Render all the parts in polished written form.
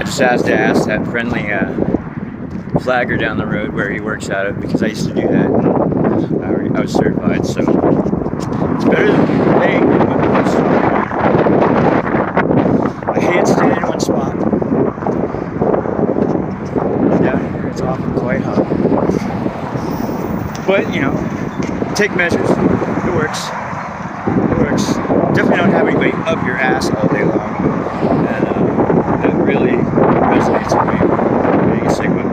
I just asked that friendly flagger down the road where he works out of, because I used to do that. I was certified, so it's better than paying. I hate standing in one spot. Down here, it's often quite hot. But, you know, take measures. It works. It works. Definitely don't have anybody up your ass all day long. And that really resonates with me, being a Sigma.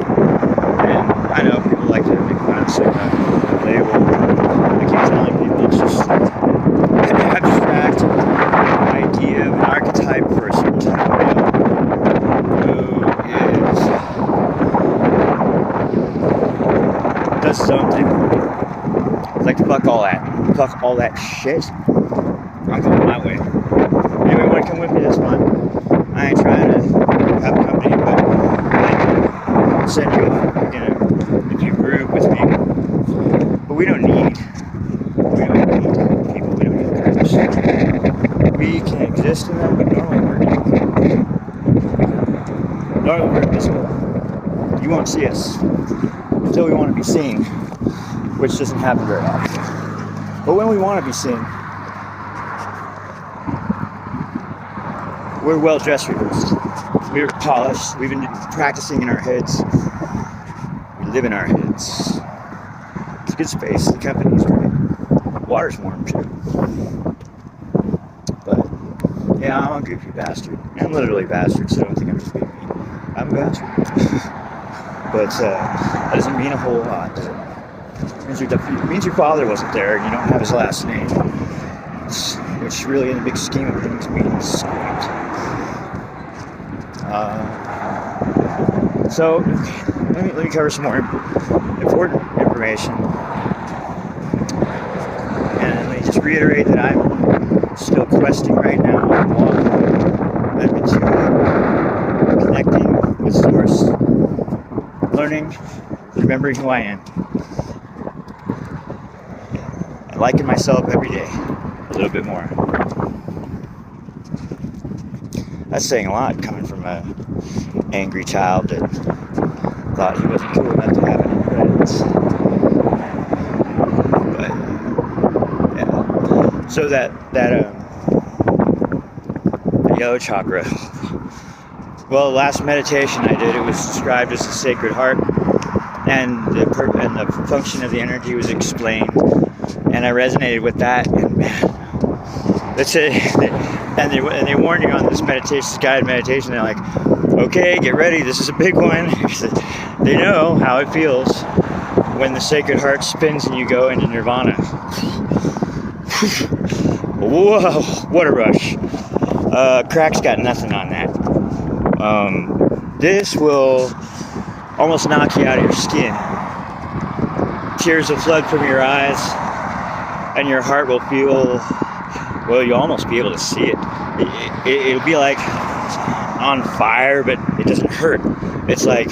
And I know people like to make fun of Sigma. They will. I keep telling people it's just an abstract idea of an archetype for a certain type of male who does his own thing. It's like, fuck all that. Fuck all that shit. I'm going my way. Anybody want to come with me? That's fine. I ain't trying to have company, but I can send you off, if you group with me. But we don't need people. We don't need groups. We can exist in them, but normally we're invisible. You won't see us until we want to be seen, which doesn't happen very often. But when we want to be seen, we're well-dressed rehearsed. We're polished. We've been practicing in our heads. We live in our heads. It's a good space. The company's great. Water's warm, too. But, yeah, I'm a goofy bastard. I'm literally a bastard, so I don't think I'm just being mean. I'm a bastard. But that doesn't mean a whole lot, does it? It means your father wasn't there and you don't have his last name. Which really, in the big scheme of things, means squat. So, let me cover some more important information. And let me just reiterate that I'm still questing right now. I'm into connecting with Source, learning, remembering who I am. And liking myself every day a little bit more. That's saying a lot, coming from an angry child that thought he wasn't cool enough to have any friends. But yeah, so that yellow chakra. Well, the last meditation I did, it was described as the sacred heart, and the function of the energy was explained, and I resonated with that. And man, that's it. And they warn you on this meditation, this guided meditation. They're like, okay, get ready. This is a big one. They know how it feels when the sacred heart spins and you go into nirvana. Whoa, what a rush. Crack's got nothing on that. This will almost knock you out of your skin. Tears will flood from your eyes, and your heart will feel, well, you'll almost be able to see it. It'll be like on fire, but it doesn't hurt. It's like,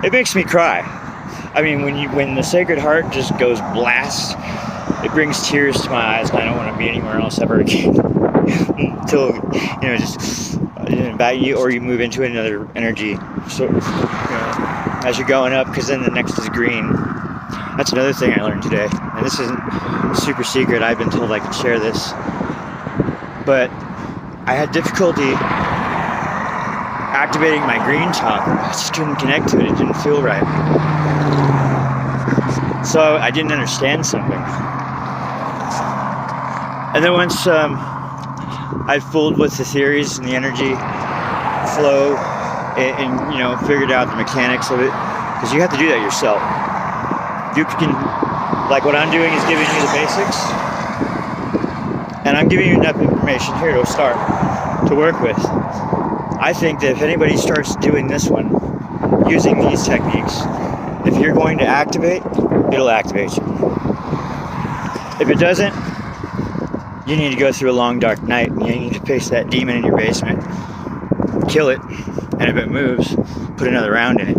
it makes me cry. I mean, when the Sacred Heart just goes blast, it brings tears to my eyes, and I don't want to be anywhere else ever again. Until, just about you, or you move into another energy. So, as you're going up, because then the next is green. That's another thing I learned today, and this isn't super secret. I've been told I could share this, but I had difficulty activating my green chakra. I just couldn't connect to it. It didn't feel right. So I didn't understand something. And then once I fooled with the theories and the energy flow and figured out the mechanics of it, because you have to do that yourself. You can, like what I'm doing is giving you the basics, and I'm giving you enough information here to start to work with. I think that if anybody starts doing this one, using these techniques, if you're going to activate, it'll activate you. If it doesn't, you need to go through a long dark night, and you need to face that demon in your basement, kill it, and if it moves, put another round in it.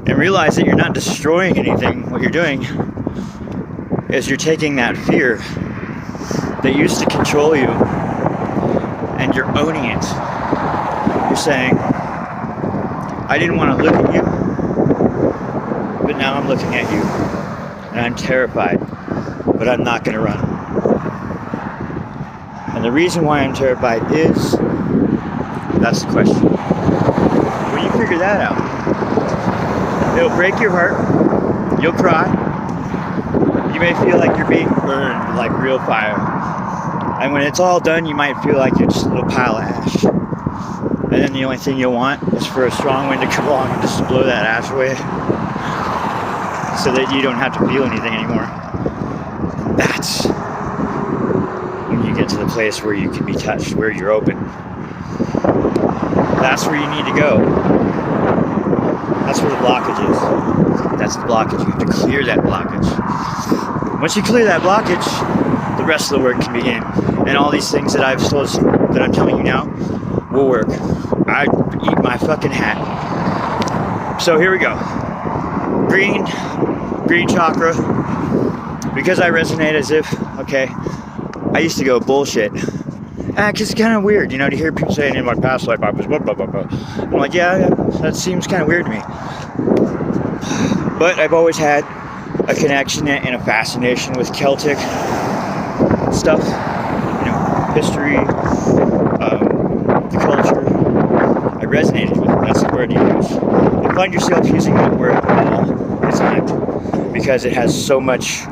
And realize that you're not destroying anything. What you're doing is you're taking that fear that used to control you and you're owning it. You're saying, I didn't want to look at you, but now I'm looking at you, and I'm terrified, but I'm not going to run. And the reason why I'm terrified is, that's the question. When you figure that out, it'll break your heart, you'll cry, you may feel like you're being burned like real fire. And when it's all done, you might feel like you're just a little pile of ash. And then the only thing you'll want is for a strong wind to come along and just blow that ash away, so that you don't have to feel anything anymore. That's when you get to the place where you can be touched, where you're open. That's where you need to go. That's where the blockage is. That's the blockage. You have to clear that blockage. Once you clear that blockage, the rest of the work can begin. And all these things that I'm telling you now will work. I eat my fucking hat. So here we go. Green chakra. Because I resonate as if, okay, I used to go bullshit. Because it's kind of weird, to hear people saying in my past life I was blah, blah, blah, blah. I'm like, yeah, that seems kind of weird to me. But I've always had a connection and a fascination with Celtic stuff, history, the culture. I resonated with it. That's the word you use. You find yourself using that word all the time because it has so much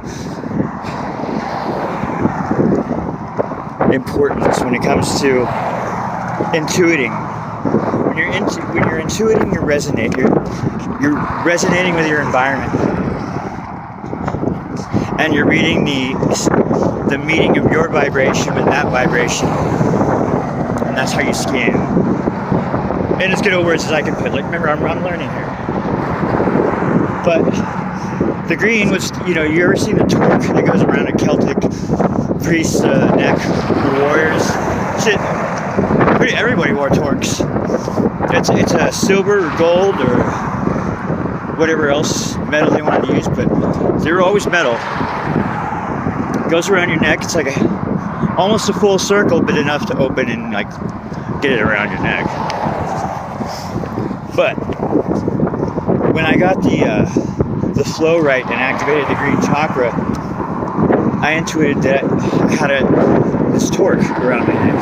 importance when it comes to intuiting. When you're intuiting, you're resonating with your environment, and you're reading the meaning of your vibration with that vibration, and that's how you scan. And as good of words as I can put. Like, remember, I'm learning here. But the green was, you ever seen the torque that goes around a Celtic priest's neck? The warriors. Shit. Everybody wore torques. It's a silver or gold or whatever else metal they wanted to use, but they were always metal. It goes around your neck. It's like almost a full circle, but enough to open and get it around your neck. But when I got the flow right and activated the green chakra, I intuited that I had this torque around my neck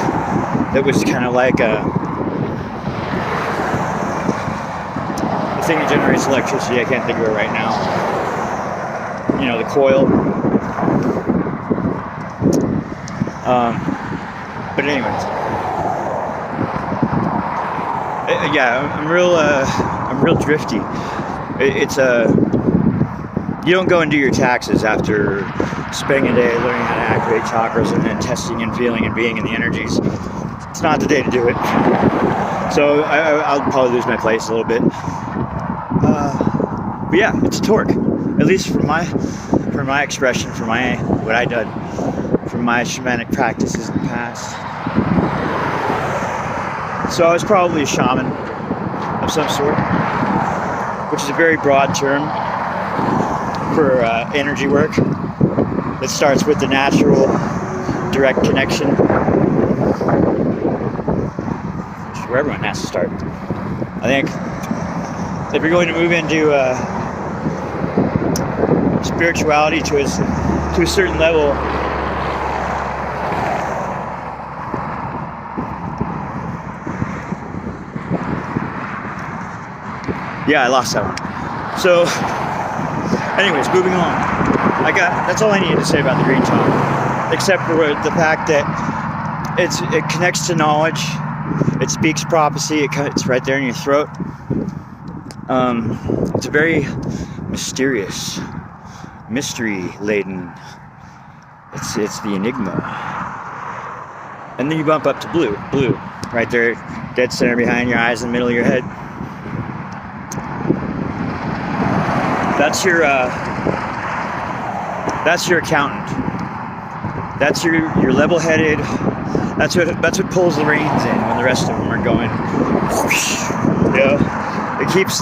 that was kind of like the thing that generates electricity. I can't think of it right now. The coil. But anyways, yeah, I'm real drifty. You don't go and do your taxes after spending a day learning how to activate chakras and then testing and feeling and being in the energies. It's not the day to do it. So I'll probably lose my place a little bit. But yeah, it's a torque. At least for my expression, for what I did, from my shamanic practices in the past. So I was probably a shaman of some sort, which is a very broad term for energy work that starts with the natural direct connection, which is where everyone has to start. I think if you're going to move into spirituality to a certain level, yeah, I lost that one. So, anyways, moving on. That's all I needed to say about the green chakra, except for the fact that it connects to knowledge. It speaks prophecy. It's right there in your throat. It's a very mysterious, mystery-laden. It's the enigma. And then you bump up to blue, right there, dead center behind your eyes, in the middle of your head. That's your accountant. That's your level-headed. That's what pulls the reins in when the rest of them are going. It keeps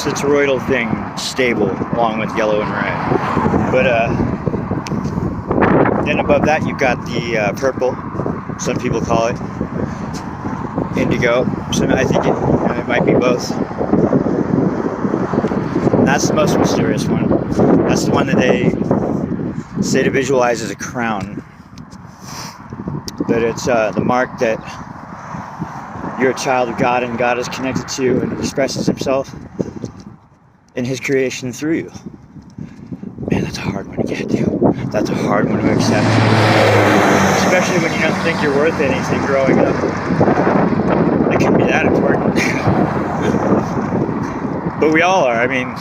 the toroidal thing stable, along with yellow and red. But Then above that, you've got the purple. Some people call it indigo. So I think it might be both. And that's the most mysterious one. That's the one that they say to visualize as a crown. That it's the mark that you're a child of God and God is connected to you and expresses himself in his creation through you. Man, that's a hard one to get to. That's a hard one to accept. Especially when you don't think you're worth anything growing up. It can be that important. But we all are. I mean,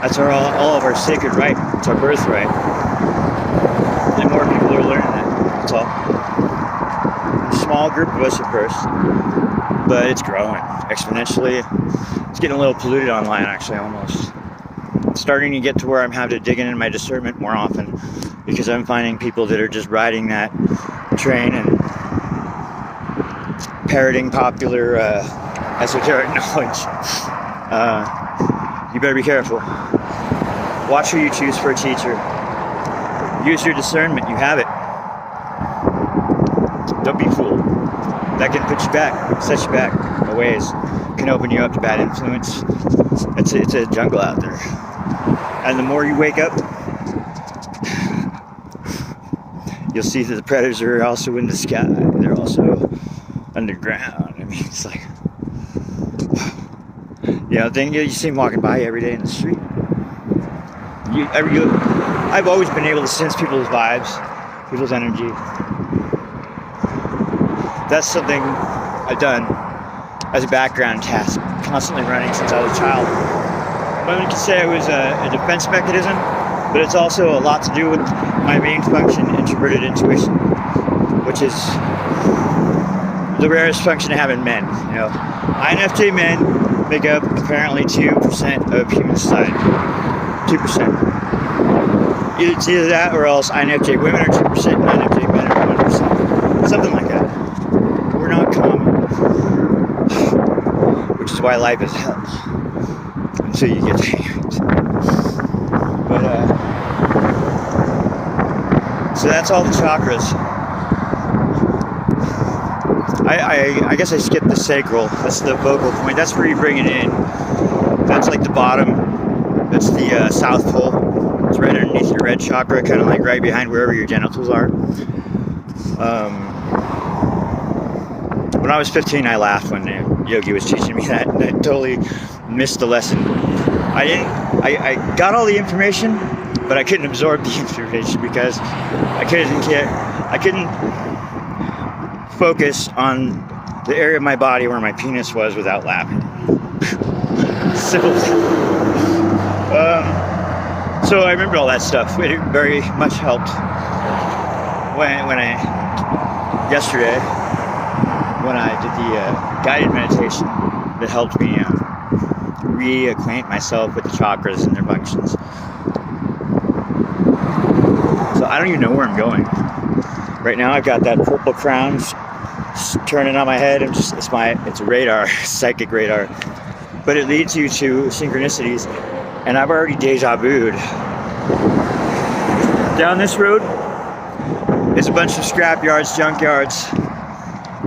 that's all of our sacred right. It's our birthright. And more people are learning that. That's all. A small group of us at first. But it's growing exponentially. It's getting a little polluted online, actually, almost. It's starting to get to where I'm having to dig into my discernment more often because I'm finding people that are just riding that train and parroting popular esoteric knowledge. You better be careful. Watch who you choose for a teacher. Use your discernment. You have it. Don't be fooled. That can put you back, set you back in ways. Can open you up to bad influence. It's a jungle out there. And the more you wake up, you'll see that the predators are also in the sky. They're also underground. I mean, it's like, then you see them walking by every day in the street. I've always been able to sense people's vibes, people's energy. That's something I've done as a background task, constantly running since I was a child. But you could say it was a defense mechanism, but it's also a lot to do with my main function, introverted intuition, which is the rarest function to have in men. INFJ men make up apparently 2% of human society. 2%. It's either that or else INFJ women are 2%, INFJ men are 1%. Something like that. We're not common. Which is why life is hell. Until you get tamed. But, so that's all the chakras. I guess I skipped the sacral. That's the focal point. That's where you bring it in. That's like the bottom. That's the South Pole. It's right underneath your red chakra, kind of like right behind wherever your genitals are. When I was 15, I laughed when Yogi was teaching me that, and I totally missed the lesson. I got all the information, but I couldn't absorb the information because I couldn't focus on the area of my body where my penis was without laughing. Simple. So I remember all that stuff. It very much helped yesterday when I did the guided meditation that helped me reacquaint myself with the chakras and their functions. So I don't even know where I'm going. Right now I've got that purple crown turning on my head. It's a radar, psychic radar. But it leads you to synchronicities. And I've already deja vu'd. Down this road is a bunch of scrap yards, junk yards.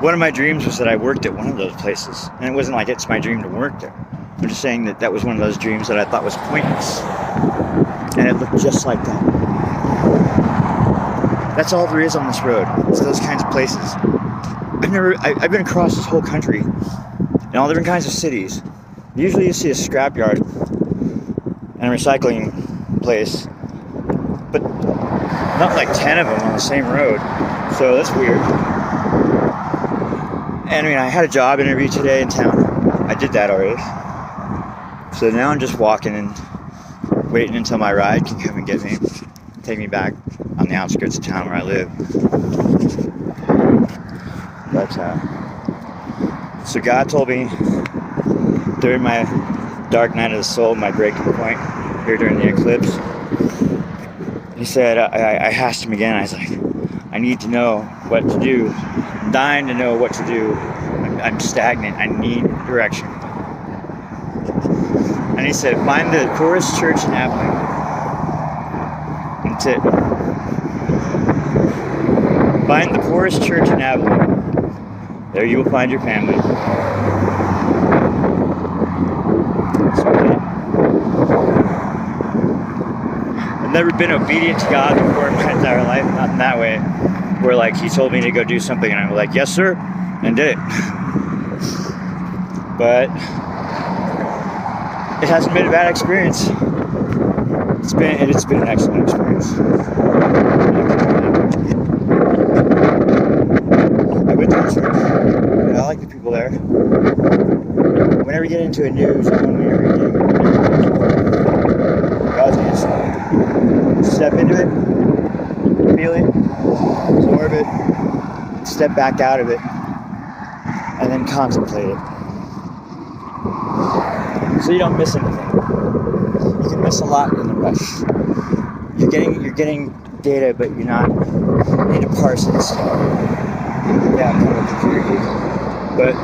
One of my dreams was that I worked at one of those places. And it wasn't like it's my dream to work there. I'm just saying that was one of those dreams that I thought was pointless. And it looked just like that. That's all there is on this road. It's those kinds of places. I've been across this whole country in all different kinds of cities. Usually you see a scrapyard and a recycling place, but not like 10 of them on the same road. So that's weird. And I had a job interview today in town. I did that already. So now I'm just walking and waiting until my ride can come and get me, take me back on the outskirts of town where I live. But, so God told me during my dark night of the soul, my breaking point here during the eclipse, he said, I asked him again, I was like, I need to know what to do. I'm dying to know what to do. I'm stagnant. I need direction. And he said, find the poorest church in Abilene. That's it. Find the poorest church in Abilene. There you will find your family. I've never been obedient to God before in my entire life, not in that way, where like he told me to go do something and I'm like, yes sir, and did it. But it hasn't been a bad experience. It's been an excellent experience. I went to the church. I like the people there. Whenever you get into a new zone, whenever you get God's answer. Step into it, feel it, absorb it, step back out of it, and then contemplate it. So you don't miss anything. You can miss a lot in the rush. You're getting data, but you need to parse it. Yeah, kind of confusing. But